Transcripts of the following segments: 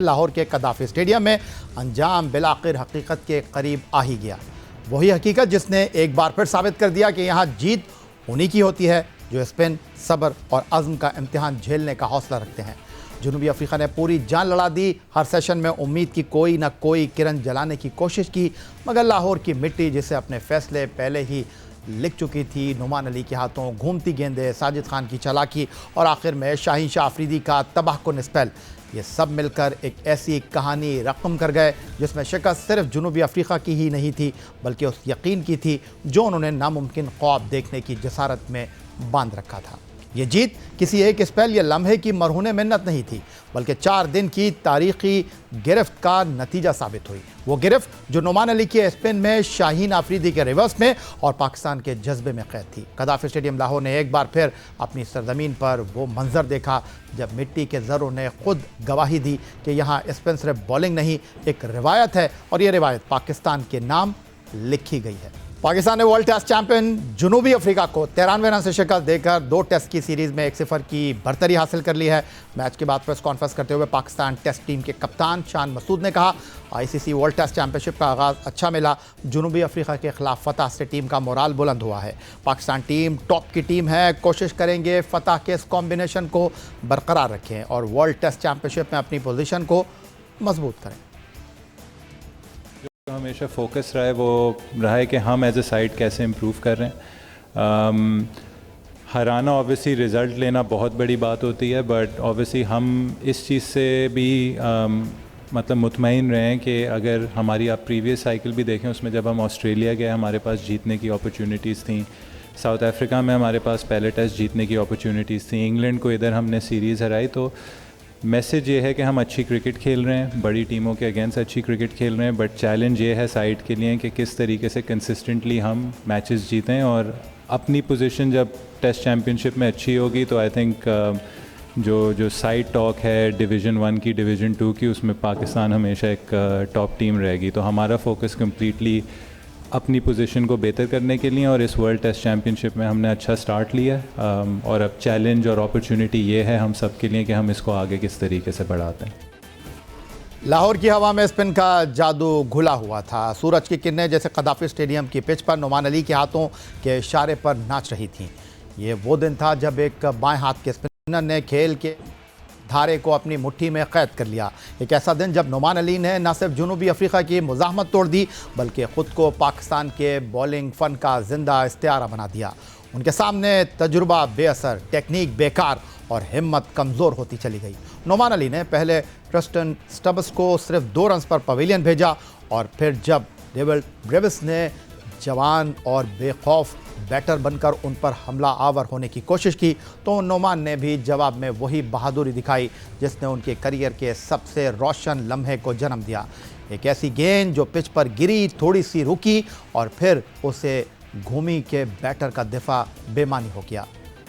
लाहौर के कदाफी स्टेडियम में अंजाम बिलाखिर हकीकत के करीब आ ही गया। वही हकीकत जिसने एक बार फिर साबित कर दिया कि यहाँ जीत उन्हीं की होती है जो स्पिन, सब्र और अज़्म का इम्तिहान झेलने का हौसला रखते हैं। जनूबी अफ्रीका ने पूरी जान लड़ा दी। हर सेशन में उम्मीद की कोई ना कोई किरण जलाने की कोशिश की, मगर लाहौर की मिट्टी जिसे अपने फैसले पहले ही लिख चुकी थी, नुमान अली के हाथों घूमती गेंदें, साजिद खान की चालाकी और आखिर में शाहीन शाह अफरीदी का तबाहकुन स्पेल, ये सब मिलकर एक ऐसी कहानी रकम कर गए जिसमें शिकस्त सिर्फ जनूबी अफ्रीका की ही नहीं थी बल्कि उस यकीन की थी जो उन्होंने नामुमकिन ख्वाब देखने की जसारत में बांध रखा था। ये जीत किसी एक स्पेल या लम्हे की मरहूने मिन्नत नहीं थी बल्कि 4 दिन की तारीखी गिरफ्त का नतीजा साबित हुई। वो गिरफ्त जो नुमान अली के स्पिन में, शाहीन अफरीदी के रिवर्स में और पाकिस्तान के जज्बे में कैद थी। कदाफी स्टेडियम लाहौर ने एक बार फिर अपनी सरजमीन पर वो मंजर देखा जब मिट्टी के ज़रों ने खुद गवाही दी कि यहाँ स्पिन सिर्फ बॉलिंग नहीं, एक रिवायत है और ये रिवायत पाकिस्तान के नाम लिखी गई है। पाकिस्तान ने वर्ल्ड टेस्ट चैंपियन जनूबी अफ्रीका को 93 रन से शिकस्त देकर 2 टेस्ट की सीरीज़ में 1-0 की बढ़तरी हासिल कर ली है। मैच के बाद प्रेस कॉन्फ्रेंस करते हुए पाकिस्तान टेस्ट टीम के कप्तान शान मसूद ने कहा, आईसीसी वर्ल्ड टेस्ट चैंपियनशिप का आगाज़ अच्छा मिला। जनूबी अफ्रीका के खिलाफ फतह से टीम का मोराल बुलंद हुआ है। पाकिस्तान टीम टॉप की टीम है, कोशिश करेंगे फतह के इस कॉम्बिनेशन को बरकरार रखें और वर्ल्ड टेस्ट चैंपियनशिप में अपनी पोजीशन को मजबूत करें। हमेशा फोकस रहा है वो रहा है कि हम एज ए साइड कैसे इम्प्रूव कर रहे हैं। हराना ऑब्वियसली रिज़ल्ट लेना बहुत बड़ी बात होती है, बट ऑब्वियसली हम इस चीज़ से भी मतलब मुतमईन रहे हैं कि अगर हमारी आप प्रीवियस साइकिल भी देखें उसमें जब हम ऑस्ट्रेलिया गए हमारे पास जीतने की अपॉर्चुनिटीज़ थी, साउथ अफ्रीका में हमारे पास पहले टेस्ट जीतने की अपॉर्चुनिटीज़ थी, इंग्लैंड को इधर हमने सीरीज़ हराई। तो मैसेज ये है कि हम अच्छी क्रिकेट खेल रहे हैं, बड़ी टीमों के अगेंस्ट अच्छी क्रिकेट खेल रहे हैं, बट चैलेंज ये है साइड के लिए कि किस तरीके से कंसिस्टेंटली हम मैचेस जीतें और अपनी पोजीशन जब टेस्ट चैम्पियनशिप में अच्छी होगी तो आई थिंक जो साइड टॉक है डिवीज़न 1 की, डिवीज़न 2 की, उसमें पाकिस्तान हमेशा एक टॉप टीम रहेगी। तो हमारा फोकस कम्प्लीटली अपनी पोजीशन को बेहतर करने के लिए और इस वर्ल्ड टेस्ट चैम्पियनशिप में हमने अच्छा स्टार्ट लिया और अब चैलेंज और अपॉर्चुनिटी ये है हम सब के लिए कि हम इसको आगे किस तरीके से बढ़ाते हैं। लाहौर की हवा में स्पिन का जादू घुला हुआ था। सूरज की किरणें जैसे कदाफी स्टेडियम की पिच पर नुमान अली के हाथों के इशारे पर नाच रही थीं। ये वो दिन था जब एक बाएं हाथ के स्पिनर ने खेल के धारे को अपनी मुट्ठी में कैद कर लिया। एक ऐसा दिन जब नुमान अली ने न सिर्फ जनूबी अफ्रीका की मुज़ाहमत तोड़ दी बल्कि ख़ुद को पाकिस्तान के बॉलिंग फ़न का जिंदा इस्तिआरा बना दिया। उनके सामने तजुर्बा बेअसर, टेक्निक बेकार और हिम्मत कमज़ोर होती चली गई। नुमान अली ने पहले ट्रस्टन स्टब्स को सिर्फ 2 रन पर पवेलियन भेजा और फिर जब डेविड ब्रेविस ने जवान और बेखौफ बैटर बनकर उन पर हमला आवर होने की कोशिश की तो नुमान ने भी जवाब में वही बहादुरी दिखाई जिसने उनके करियर के सबसे रोशन लम्हे को जन्म दिया। एक ऐसी गेंद जो पिच पर गिरी, थोड़ी सी रुकी और फिर उसे घूमी के बैटर का दिफा बेमानी हो गया।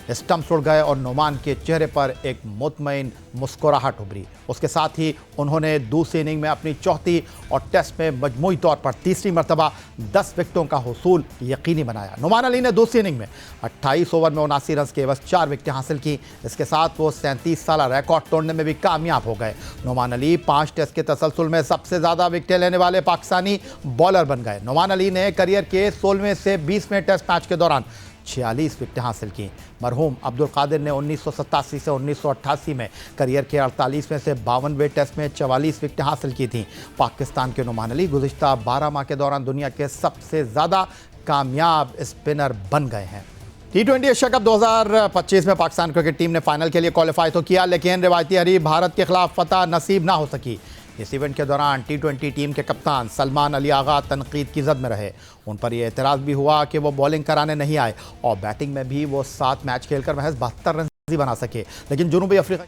स्टंप्स उड़ गए और नुमान के चेहरे पर एक मुतमईन मुस्कुराहट उभरी। उसके साथ ही उन्होंने दूसरी इनिंग में अपनी चौथी और टेस्ट में मजमूई तौर पर तीसरी मरतबा 10 विकेटों का हुसूल यकीनी बनाया। नुमान अली ने दूसरी इनिंग में 28 ओवर में 79 रन के बस 4 विकेटें हासिल की। इसके साथ वो 37 साल रिकॉर्ड तोड़ने में भी कामयाब हो गए। नुमान अली 5 टेस्ट के तसलसल में सबसे ज़्यादा विकेटें लेने वाले पाकिस्तानी बॉलर बन गए। नुमान अली ने करियर के 16वें से 20वें टेस्ट मैच के दौरान 46 विकेटें हासिल की। मरहूम अब्दुल कादिर ने 1987 से 1988 में करियर के 48वें से 52वें टेस्ट में 44 विकेटें हासिल की थीं। पाकिस्तान के नुमान अली गुज़िश्ता 12 माह के दौरान दुनिया के सबसे ज़्यादा कामयाब स्पिनर बन गए हैं। T20 एशिया कप 2025 में पाकिस्तान क्रिकेट टीम ने फाइनल के लिए क्वालिफाई तो किया लेकिन रिवायती हरीफ भारत के खिलाफ फतह नसीब ना हो सकी। इस इवेंट के दौरान T20 टीम के कप्तान सलमान अली आगा तनकीद की जद में रहे। उन पर यह एतराज़ भी हुआ कि वो बॉलिंग कराने नहीं आए और बैटिंग में भी वो 7 मैच खेलकर महज 72 रन ही बना सके। लेकिन जनूबी अफ्रीका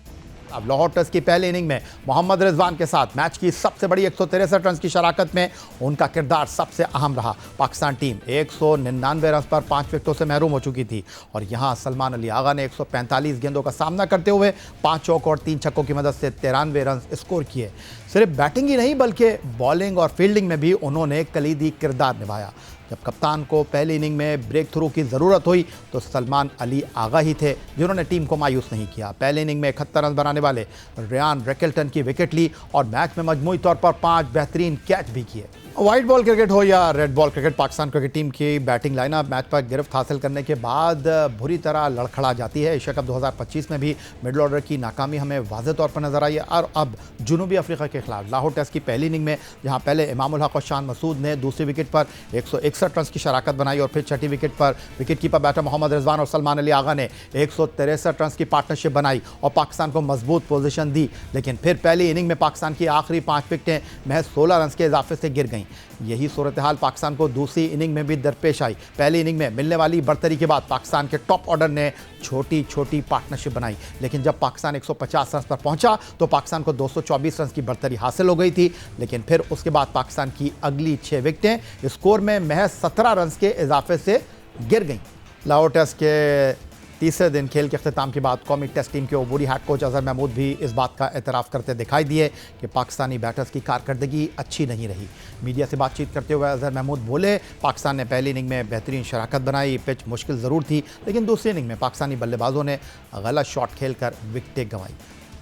अब लाहौर टेस्ट की पहली इनिंग में मोहम्मद रिजवान के साथ मैच की सबसे बड़ी 163 रन की शराकत में उनका किरदार सबसे अहम रहा। पाकिस्तान टीम 199 रन पर 5 विकेटों से महरूम हो चुकी थी और यहां सलमान अली आगा ने 145 गेंदों का सामना करते हुए 5 चौकों और 3 छक्कों की मदद से 93 रन स्कोर किए। सिर्फ बैटिंग ही नहीं बल्कि बॉलिंग और फील्डिंग में भी उन्होंने कलीदी किरदार निभाया। जब कप्तान को पहली इनिंग में ब्रेक थ्रू की ज़रूरत हुई तो सलमान अली आगा ही थे जिन्होंने टीम को मायूस नहीं किया। पहले इनिंग में 71 रन बनाने वाले रियान रेकल्टन की विकेट ली और मैच में मजमूई तौर पर 5 बेहतरीन कैच भी किए। वाइट बॉल क्रिकेट हो या red ball cricket, Pakistan cricket team की बैटिंग लाइनअप मैच पर गिरफ्त हासिल करने के बाद बुरी तरह लड़खड़ा जाती है। एशिया कप 2025 में भी मिडिल ऑर्डर की नाकामी हमें वाज़ेह तौर पर नजर आई है और अब जनूबी अफ्रीका के खिलाफ लाहौर टेस्ट की पहली इनिंग में जहां पहले इमामुल हक और शान मसूद ने दूसरी विकेट पर 161 रन की शराकत बनाई और फिर छठी विकेट पर wicket keeper batter Mohammad Rizwan और सलमान अली आगा ने 163 रन की पार्टनरशिप बनाई और पाकिस्तान को मजबूत पोजीशन दी। लेकिन फिर पहली इनिंग में पाकिस्तान की आखिरी 5 विकेटें महज 16 रन के इजाफे से गिर गईं। यही सूरत हाल पाकिस्तान को दूसरी इनिंग में भी दरपेश आई। पहली इनिंग में मिलने वाली बढ़तरी के बाद पाकिस्तान के टॉप ऑर्डर ने छोटी छोटी पार्टनरशिप बनाई, लेकिन जब पाकिस्तान 150 रन पर पहुंचा तो पाकिस्तान को 224 रन की बढ़तरी हासिल हो गई थी। लेकिन फिर उसके बाद पाकिस्तान की अगली 6 विकेटें स्कोर में महज 17 रन के इजाफे से गिर गईं। लाहौर टेस्ट के तीसरे दिन खेल के अख्ताम के बाद कौमी टेस्ट टीम के अबूरी हेड कोच अजहर महमूद भी इस बात का एतराफ़ करते दिखाई दिए कि पाकिस्तानी बैटर्स की कारकर्दगी अच्छी नहीं रही। मीडिया से बातचीत करते हुए अजहर महमूद बोले, पाकिस्तान ने पहली इनिंग में बेहतरीन शराकत बनाई, पिच मुश्किल ज़रूर थी, लेकिन दूसरी इनिंग में पाकिस्तानी बल्लेबाजों ने गलत शॉट खेल कर विकेटें गंवाई,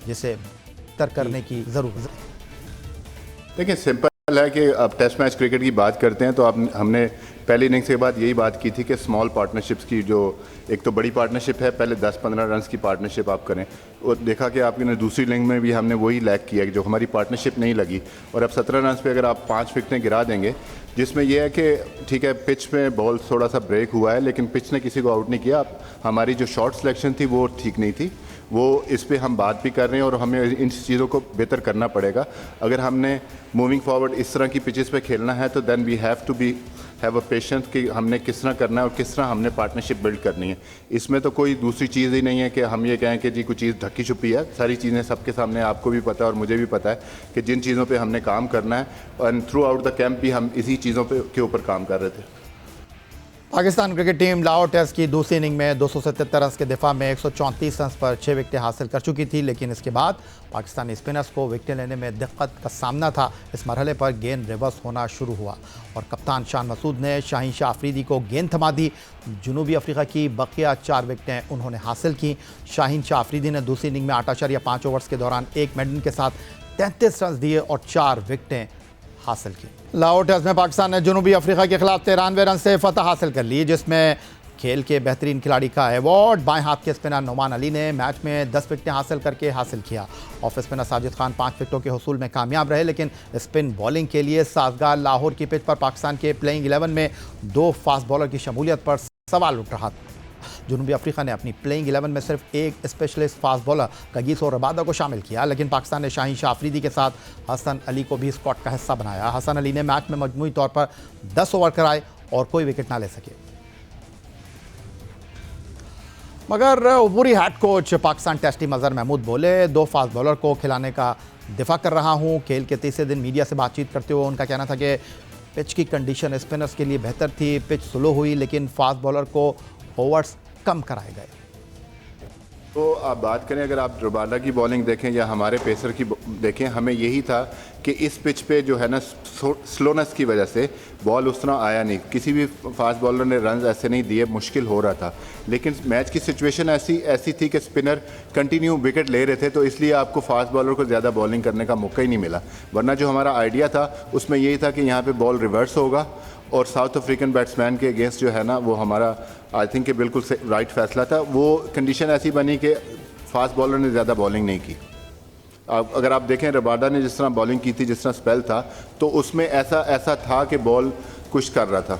जिसे बेहतर करने की ज़रूरत है। देखिए, सिंपल है कि अब टेस्ट मैच क्रिकेट की बात करते हैं तो अब हमने पहली इनिंग्स के बाद यही बात की थी कि स्मॉल पार्टनरशिप्स की जो एक तो बड़ी पार्टनरशिप है, पहले 10-15 रन की पार्टनरशिप आप करें, और देखा कि आपने दूसरी इनिंग में भी हमने वही लैक किया कि जो हमारी पार्टनरशिप नहीं लगी। और अब 17 रन पे अगर आप 5 विकेटें गिरा देंगे, जिसमें यह है कि ठीक है पिच में बॉल थोड़ा सा ब्रेक हुआ है लेकिन पिच ने किसी को आउट नहीं किया। हमारी जो शॉट सिलेक्शन थी वो ठीक नहीं थी, वो इस पे हम बात भी कर रहे हैं और हमें इन चीज़ों को बेहतर करना पड़ेगा। अगर हमने मूविंग फॉरवर्ड इस तरह की पिचेस पे खेलना है तो then we have a patience कि हमने किस तरह करना है और किस तरह हमने पार्टनरशिप बिल्ड करनी है। इसमें तो कोई दूसरी चीज़ ही नहीं है कि हम ये कहें कि जी कुछ चीज़ ढकी छुपी है। सारी चीज़ें सबके सामने, आपको भी पता है और मुझे भी पता है कि जिन चीज़ों पे हमने काम करना है, और थ्रू आउट द कैंप भी हम इसी चीज़ों के ऊपर काम कर रहे थे। Pakistan cricket team Lahore test की दूसरी इनिंग में 277 रन के दिफा में 134 रन पर 6 विकेटें हासिल कर चुकी थी, लेकिन इसके बाद पाकिस्तानी स्पिनर्स को विकेटें लेने में दिक्कत का सामना था। इस मरहले पर गेंद रिवर्स होना शुरू हुआ और कप्तान शान मसूद ने शाहीन शाह अफरीदी को गेंद थमा दी। जनूबी अफ्रीका की बकिया 4 विकेटें उन्होंने हासिल की। शाहीन शाह अफरीदी ने दूसरी इनिंग में 8.5 ओवर्स के दौरान 1 मेडन के साथ 33 रन दिए और 4 विकेटें हासिल की। लाहौर टेस्ट में पाकिस्तान ने जनूबी अफ्रीका के खिलाफ 93 रन से फतह हासिल कर ली, जिसमें खेल के बेहतरीन खिलाड़ी का अवार्ड बाएं हाथ के स्पिनर नोमान अली ने मैच में 10 विकेटें हासिल करके हासिल किया। ऑफ स्पिनर साजिद खान 5 विकेटों के हसूल में कामयाब रहे, लेकिन स्पिन बॉलिंग के लिए साजगार लाहौर की पिच पर पाकिस्तान के प्लेइंग 11 में 2 फास्ट बॉलर की शमूलियत पर सवाल उठ रहा था। जनूबी अफ्रीका ने अपनी प्लेइंग 11 में सिर्फ एक स्पेशलिस्ट फास्ट बॉलर कगीस और रबादा को शामिल किया, लेकिन पाकिस्तान ने शाहीन शाह अफरीदी के साथ हसन अली को भी स्क्वाड का हिस्सा बनाया। हसन अली ने मैच में मजमूई तौर पर 10 ओवर कराए और कोई विकेट ना ले सके। मगर अबूरी head coach Pakistan test team Azhar Mahmood बोले, 2 फास्ट बॉलर को खिलाने का दिफा कर रहा हूँ। खेल के तीसरे दिन मीडिया से बातचीत करते हुए उनका कहना था कि पिच की कंडीशन स्पिनर्स के लिए बेहतर थी, पिच स्लो हुई, लेकिन फास्ट बॉलर को ओवर्स कम कराए गए। तो आप बात करें, अगर आप रबादा की बॉलिंग देखें या हमारे पेसर की देखें, हमें यही था कि इस पिच पे जो है ना स्लोनेस की वजह से बॉल उस तरह आया नहीं, किसी भी फास्ट बॉलर ने रन ऐसे नहीं दिए, मुश्किल हो रहा था। लेकिन मैच की सिचुएशन ऐसी थी कि स्पिनर कंटिन्यू विकेट ले रहे थे, तो इसलिए आपको फास्ट बॉलर को ज़्यादा बॉलिंग करने का मौका ही नहीं मिला। वरना जो हमारा आइडिया था उसमें यही था कि यहाँ पर बॉल रिवर्स होगा और साउथ अफ्रीकन बैट्समैन के अगेंस्ट जो है ना वो हमारा आई थिंक कि बिल्कुल राइट फैसला था। वो कंडीशन ऐसी बनी कि फास्ट बॉलर ने ज़्यादा बॉलिंग नहीं की। अगर आप देखें रबादा ने जिस तरह बॉलिंग की थी, जिस तरह स्पेल था, तो उसमें ऐसा था कि बॉल कुछ कर रहा था।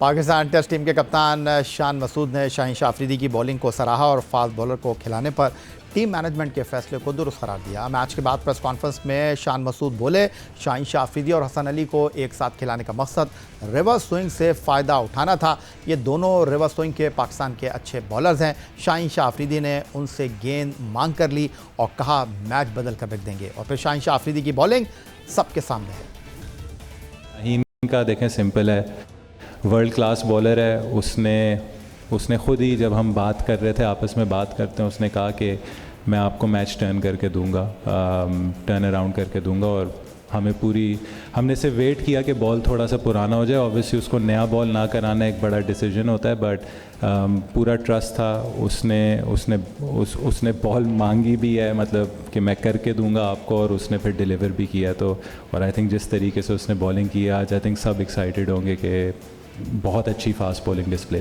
पाकिस्तान टेस्ट टीम के कप्तान शान मसूद ने शाहीन शाह अफरीदी की बॉलिंग को सराहा और फास्ट बॉलर को खिलाने पर टीम मैनेजमेंट के फैसले को दुरुस्त करार दिया। मैच के बाद प्रेस कॉन्फ्रेंस में शान मसूद बोले, शाहीन शाह अफरीदी और हसन अली को एक साथ खिलाने का मकसद रिवर्स स्विंग से फ़ायदा उठाना था। ये दोनों रिवर्स स्विंग के पाकिस्तान के अच्छे बॉलर्स हैं। शाहीन शाह अफरीदी ने उनसे गेंद मांग कर ली और कहा मैच बदल कर रख देंगे, और फिर शाहीन शाह अफरीदी की बॉलिंग सबके सामने है। शाहीन का देखें सिंपल है, वर्ल्ड क्लास बॉलर है। उसने खुद ही, जब हम बात कर रहे थे, आपस में बात करते हैं, उसने कहा कि मैं आपको मैच टर्न करके दूंगा, टर्न अराउंड करके दूंगा और हमने सिर्फ वेट किया कि बॉल थोड़ा सा पुराना हो जाए। ऑब्वियसली उसको नया बॉल ना कराना एक बड़ा डिसीजन होता है, बट पूरा ट्रस्ट था। उसने बॉल मांगी भी है, मतलब कि मैं करके दूंगा आपको, और उसने फिर डिलीवर भी किया। तो और आई थिंक जिस तरीके से उसने बॉलिंग की आज, आई थिंक सब एक्साइटेड होंगे कि बहुत अच्छी फास्ट बॉलिंग डिस्प्ले